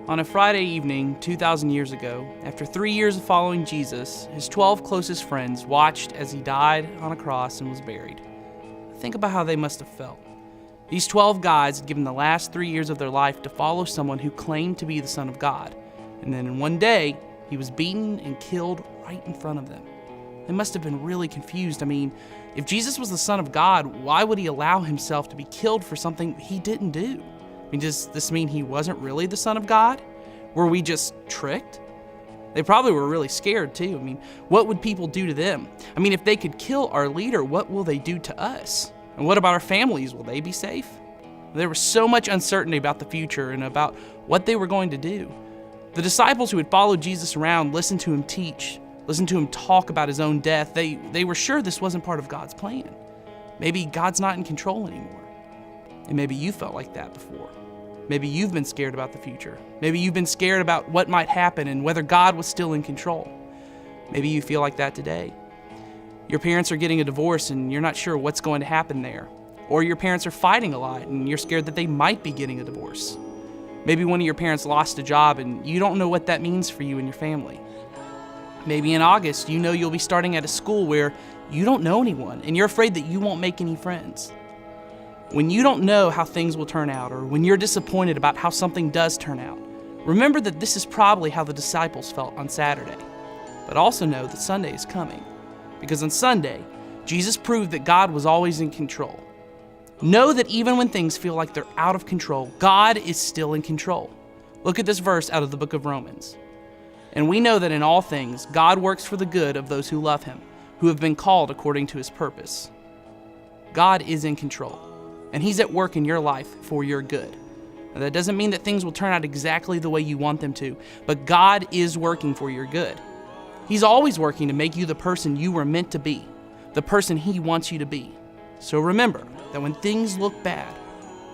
On a Friday evening 2,000 years ago, after 3 years of following Jesus, his 12 closest friends watched as he died on a cross and was buried. Think about how they must have felt. These 12 guys had given the last 3 years of their life to follow someone who claimed to be the Son of God. And then in one day, he was beaten and killed right in front of them. They must have been really confused. I mean, if Jesus was the Son of God, why would he allow himself to be killed for something he didn't do? I mean, does this mean he wasn't really the Son of God? Were we just tricked? They probably were really scared too. I mean, what would people do to them? I mean, if they could kill our leader, what will they do to us? And what about our families? Will they be safe? There was so much uncertainty about the future and about what they were going to do. The disciples who had followed Jesus around listened to him teach, listened to him talk about his own death. They were sure this wasn't part of God's plan. Maybe God's not in control anymore. And maybe you felt like that before. Maybe you've been scared about the future. Maybe you've been scared about what might happen and whether God was still in control. Maybe you feel like that today. Your parents are getting a divorce and you're not sure what's going to happen there. Or your parents are fighting a lot and you're scared that they might be getting a divorce. Maybe one of your parents lost a job and you don't know what that means for you and your family. Maybe in August, you know you'll be starting at a school where you don't know anyone and you're afraid that you won't make any friends. When you don't know how things will turn out, or when you're disappointed about how something does turn out, remember that this is probably how the disciples felt on Saturday. But also know that Sunday is coming, because on Sunday, Jesus proved that God was always in control. Know that even when things feel like they're out of control, God is still in control. Look at this verse out of the book of Romans. And we know that in all things, God works for the good of those who love him, who have been called according to his purpose. God is in control. And he's at work in your life for your good. Now, that doesn't mean that things will turn out exactly the way you want them to, but God is working for your good. He's always working to make you the person you were meant to be, the person he wants you to be. So remember that when things look bad,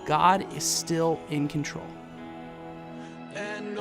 God is still in control. And